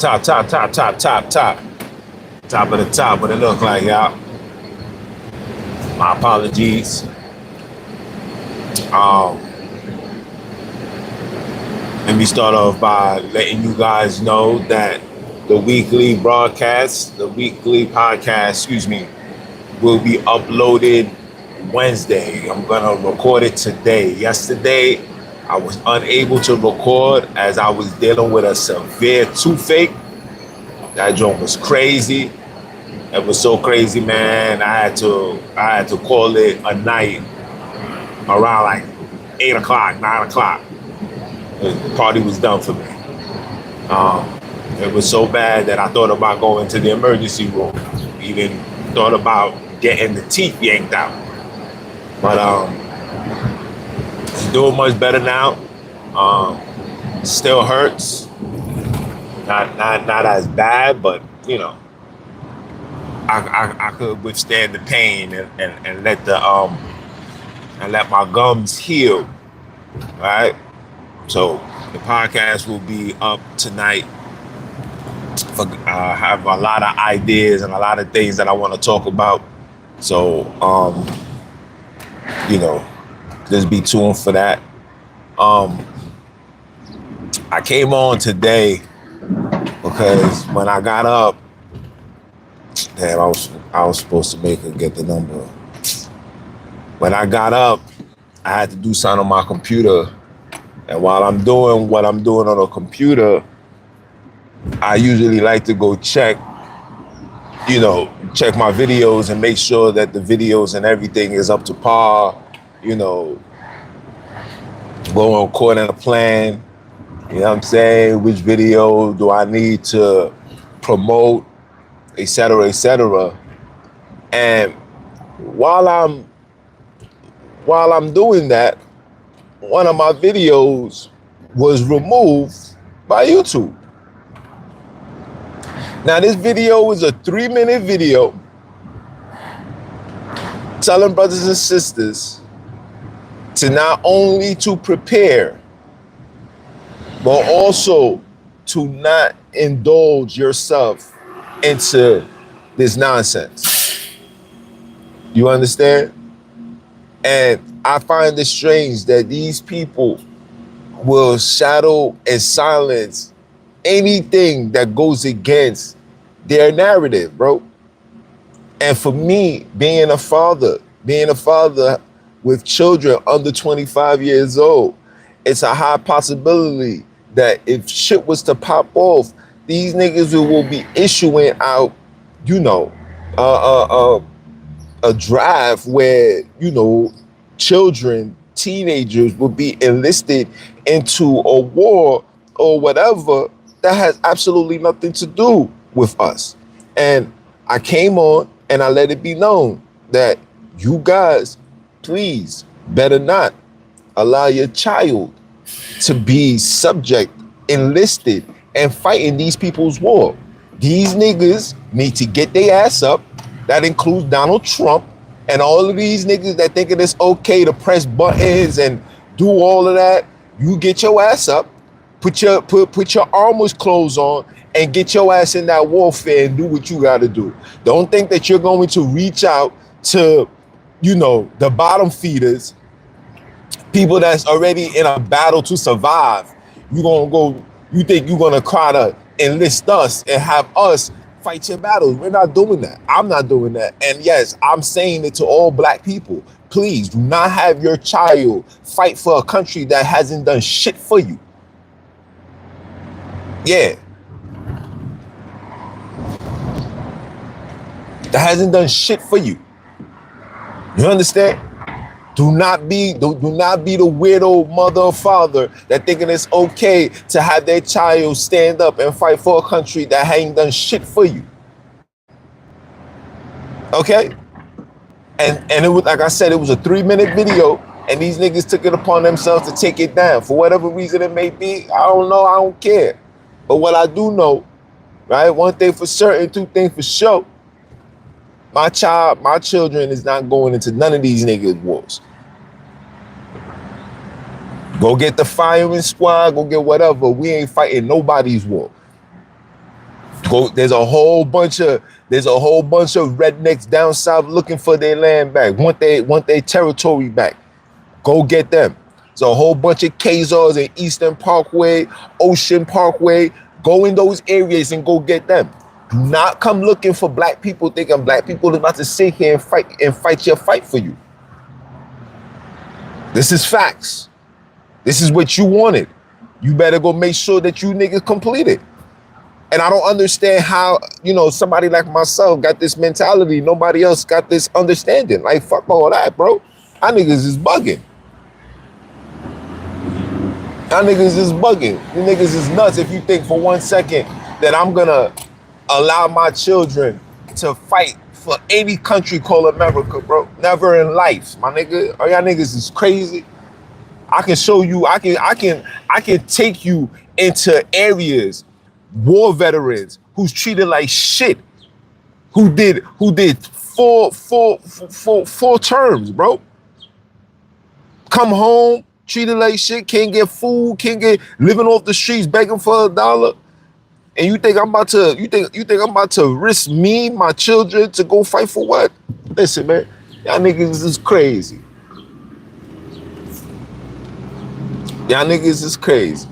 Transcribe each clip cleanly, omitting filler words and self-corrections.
Top, top, top, top, top, top. Top of the top, what it look like, y'all. My apologies. Um, Let me start off by letting you guys know that the weekly broadcast, the weekly podcast, will be uploaded Wednesday. I'm gonna record it today. Yesterday, I was unable to record as I was dealing with a severe toothache. That joint was crazy. It was so crazy, man. I had to call it a night around like 8 o'clock, 9 o'clock. The party was done for me. Um, it was so bad that I thought about going to the emergency room. Even thought about getting the teeth yanked out. But it's doing much better now. Still hurts. Not as bad, but you know, I could withstand the pain and let my gums heal. Right? So the podcast will be up tonight. I have a lot of ideas and a lot of things that I want to talk about. So just be tuned for that. I came on today because when I got up, damn, I was supposed to make her get the number. When I got up, I had to do something on my computer. And while I'm doing what I'm doing on a computer, I usually like to go check my videos and make sure that the videos and everything is up to par, go according to plan. You know what I'm saying? Which video do I need to promote, et cetera, et cetera. And while I'm doing that, one of my videos was removed by YouTube. Now, this video is a 3-minute video telling brothers and sisters to not only to prepare, but also to not indulge yourself into this nonsense. You understand? And I find it strange that these people will shadow and silence anything that goes against their narrative, bro. And for me, being a father with children under 25 years old, it's a high possibility that if shit was to pop off, these niggas will be issuing out, a drive where, children, teenagers will be enlisted into a war or whatever that has absolutely nothing to do with us. And I came on and I let it be known that you guys, please, better not allow your child to be subject, enlisted, and fighting these people's war. These niggas need to get their ass up. That includes Donald Trump and all of these niggas that think it's okay to press buttons and do all of that. You get your ass up, put your armor's clothes on, and get your ass in that warfare and do what you got to do. Don't think that you're going to reach out to, the bottom feeders, people that's already in a battle to survive. You think you're going to try to enlist us and have us fight your battles. We're not doing that. I'm not doing that. And yes, I'm saying it to all black people. Please do not have your child fight for a country that hasn't done shit for you. Yeah. That hasn't done shit for you. You understand? Do not be the weirdo mother or father that thinking it's okay to have their child stand up and fight for a country that ain't done shit for you. Okay? And it was, like I said, it was a 3-minute video, and these niggas took it upon themselves to take it down. For whatever reason it may be, I don't know, I don't care. But what I do know, right, one thing for certain, two things for sure, my children is not going into none of these niggas' wars. Go get the firing squad, go get whatever. We ain't fighting nobody's war. There's a whole bunch of rednecks down south looking for their land back, want their territory back. Go get them. There's a whole bunch of Khazars in Eastern Parkway, Ocean Parkway. Go in those areas and go get them. Do not come looking for black people thinking black people are about to sit here and fight your fight for you. This is facts. This is what you wanted. You better go make sure that you niggas complete it. And I don't understand how, somebody like myself got this mentality. Nobody else got this understanding. Like, fuck all that, bro. Y'all niggas is bugging. Y'all niggas is bugging. You niggas is nuts if you think for 1 second that I'm gonna allow my children to fight for any country called America, bro. Never in life, my nigga. Oh, y'all niggas is crazy. I can show you, I can take you into areas, war veterans who's treated like shit, who did four terms, bro. Come home, treated like shit, can't get food, living off the streets, begging for $1. And you think I'm about to risk me, my children, to go fight for what? Listen, man, y'all niggas is crazy. Y'all niggas is crazy.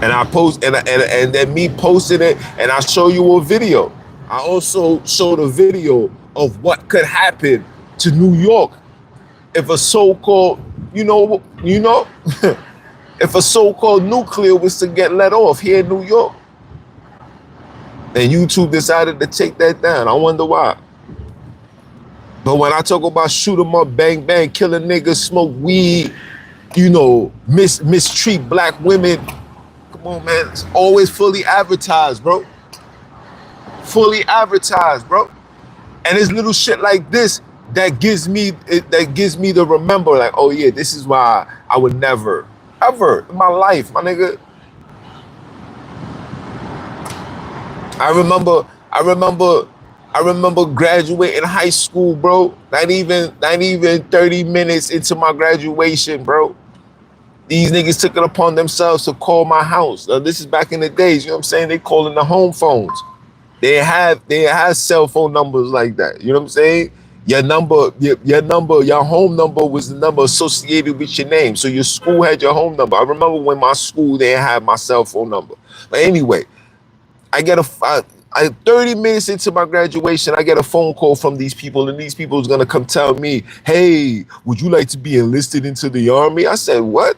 And I post and then me posting it, and I show you a video. I also showed a video of what could happen to New York if a so-called, if a so-called nuclear was to get let off here in New York. And YouTube decided to take that down. I wonder why. But when I talk about shoot 'em up, bang, bang, killing niggas, smoke weed, mistreat black women, come on, man, it's always fully advertised, bro. Fully advertised, bro. And it's little shit like this that gives me the remember, like, oh yeah, this is why I would never, ever in my life, my nigga. I remember graduating high school, bro. Not even 30 minutes into my graduation, bro. These niggas took it upon themselves to call my house. This is back in the days, you know what I'm saying? They calling the home phones. They had cell phone numbers like that. You know what I'm saying? Your home number was the number associated with your name. So your school had your home number. I remember when my school didn't have my cell phone number. But anyway, I get 30 minutes into my graduation, I get a phone call from these people, and these people is gonna come tell me, hey, would you like to be enlisted into the army? I said, what?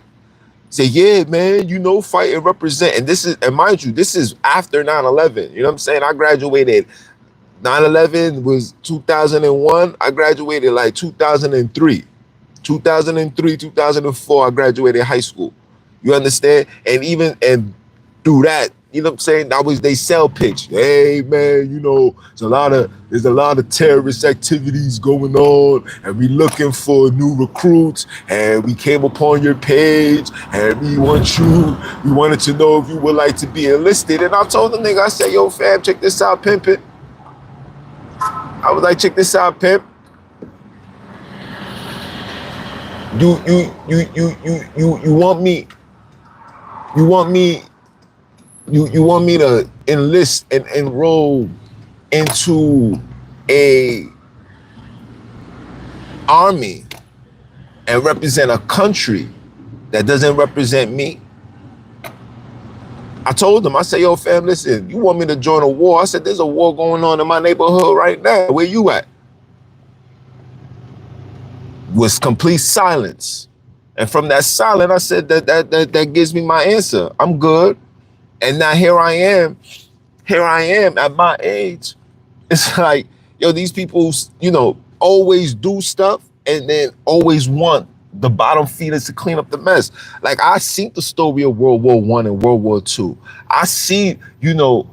Say, yeah, man, fight and represent. And mind you, this is after 9/11. You know what I'm saying? I graduated, 9/11 was 2001. I graduated like 2003. 2004, I graduated high school. You understand? And through that, you know what I'm saying? That was they sell pitch. Hey man, there's a lot of terrorist activities going on, and we looking for new recruits, and we came upon your page, and we wanted to know if you would like to be enlisted. And I told the nigga, I said, yo fam, check this out, pimpin'. I was like, check this out, pimp. You want me to enlist and enroll into a army and represent a country that doesn't represent me? I told them, I said, yo fam, listen, you want me to join a war? I said, there's a war going on in my neighborhood right now. Where you at? Was complete silence. And from that silence, I said that gives me my answer. I'm good. And now here I am at my age. It's like, yo, these people, always do stuff and then always want the bottom feeders to clean up the mess. Like, I seen the story of World War I and World War II. I see,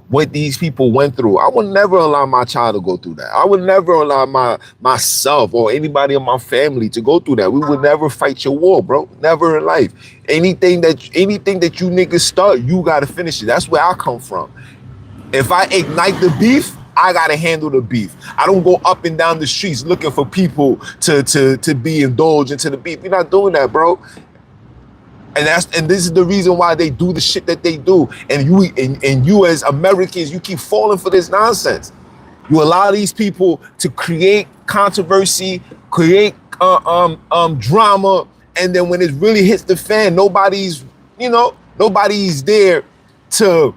what these people went through. I would never allow my child to go through that. I would never allow myself or anybody in my family to go through that. We would never fight your war, bro. Never in life. Anything that you niggas start, you gotta finish it. That's where I come from. If I ignite the beef, I gotta handle the beef. I don't go up and down the streets looking for people to be indulged into the beef. We're not doing that, bro. And this is the reason why they do the shit that they do. And you as Americans, you keep falling for this nonsense. You allow these people to create controversy, create drama, and then when it really hits the fan, nobody's there to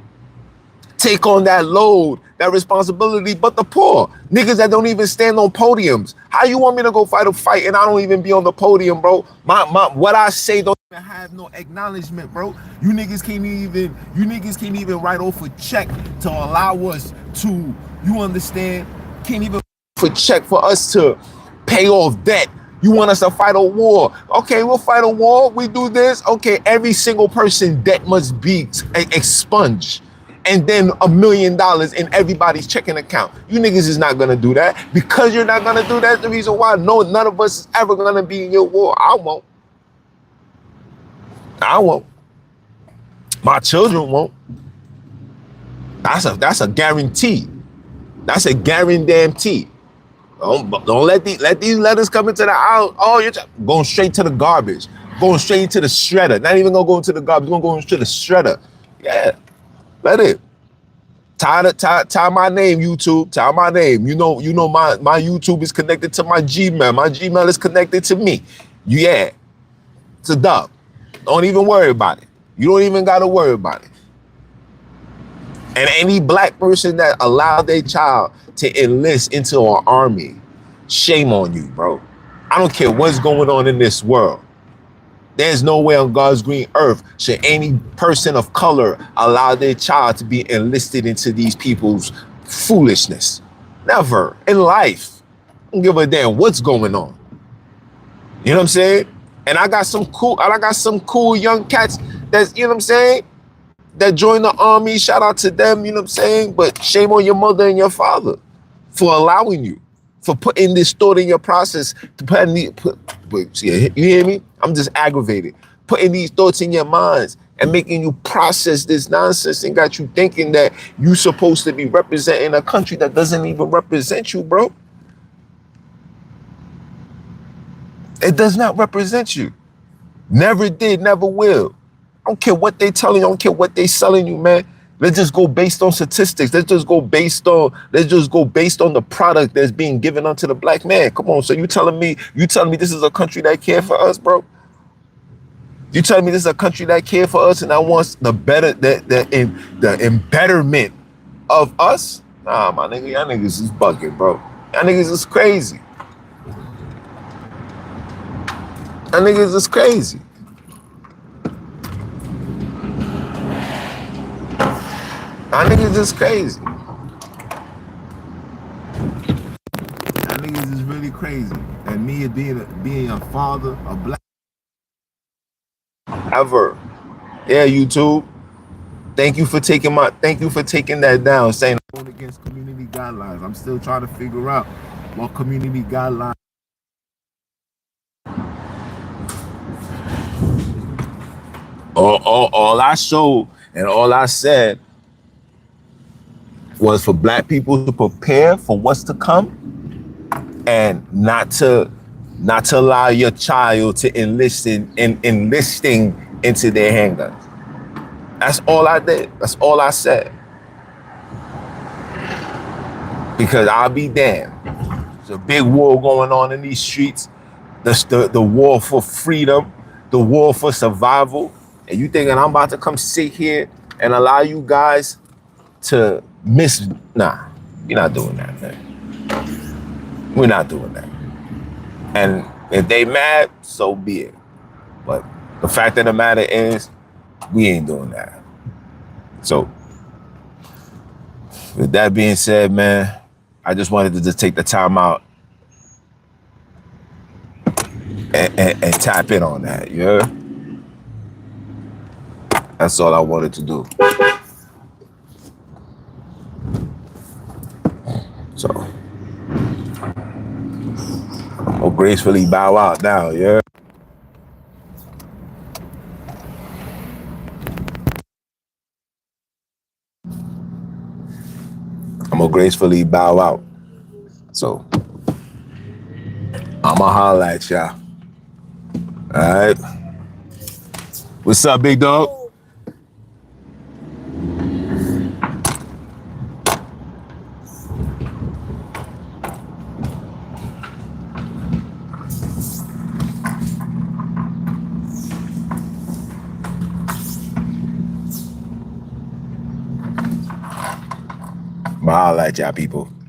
take on that load, that responsibility, but the poor. Niggas that don't even stand on podiums. How you want me to go fight a fight and I don't even be on the podium, bro? What I say don't even have no acknowledgement, bro. You niggas can't even write off a check to allow us to, you understand? Can't even for check for us to pay off debt. You want us to fight a war? Okay, we'll fight a war. We do this. Okay, every single person debt must be expunged. And then $1 million in everybody's checking account. You niggas is not gonna do that. Because you're not gonna do that, the reason why none of us is ever gonna be in your war. I won't. My children won't. That's a guarantee. That's a guarantee. Don't let these letters come into the house. Oh, you're going straight to the garbage. Going straight into the shredder. Not even gonna go into the garbage. Gonna go into the shredder. Yeah. Let it. Tie my name, YouTube. Tie my name. You know my YouTube is connected to my Gmail. My Gmail is connected to me. Yeah. It's a dub. Don't even worry about it. You don't even gotta worry about it. And any black person that allowed their child to enlist into an army, shame on you, bro. I don't care what's going on in this world. There's no way on God's green earth should any person of color allow their child to be enlisted into these people's foolishness. Never in life. I don't give a damn what's going on. You know what I'm saying? And I got some cool young cats that's, you know what I'm saying, that joined the army. Shout out to them, you know what I'm saying? But shame on your mother and your father for allowing you, for putting this thought in your process, you hear me? I'm just aggravated. Putting these thoughts in your minds and making you process this nonsense and got you thinking that you supposed to be representing a country that doesn't even represent you, bro. It does not represent you. Never did, never will. I don't care what they telling you, I don't care what they selling you, man. Let's just go based on statistics. Let's just go based on the product that's being given unto the black man. Come on, so you telling me this is a country that care for us, bro? You telling me this is a country that care for us and that wants the embetterment of us? Nah, my nigga, y'all niggas is bugging, bro. Y'all niggas is crazy. Y'all niggas is crazy. Y'all niggas is crazy. Y'all niggas is really crazy. And me being a father, a black ever. Yeah, YouTube. Thank you for taking that down, saying I'm going against community guidelines. I'm still trying to figure out what community guidelines. All I showed and all I said was for black people to prepare for what's to come and not to allow your child to enlisting into their handguns. That's all I did. That's all I said. Because I'll be damned. There's a big war going on in these streets. The war for freedom, the war for survival. And you thinking I'm about to come sit here and allow you guys to nah, you're not doing that, man. We're not doing that. And if they mad, so be it. But the fact of the matter is, we ain't doing that. So, with that being said, man, I just wanted to just take the time out and tap in on that, you heard? That's all I wanted to do. So, I'll gracefully bow out now, yeah? I'm gonna gracefully bow out. So, I'ma holla at y'all. All right? What's up, big dog? I'll holla at y'all people.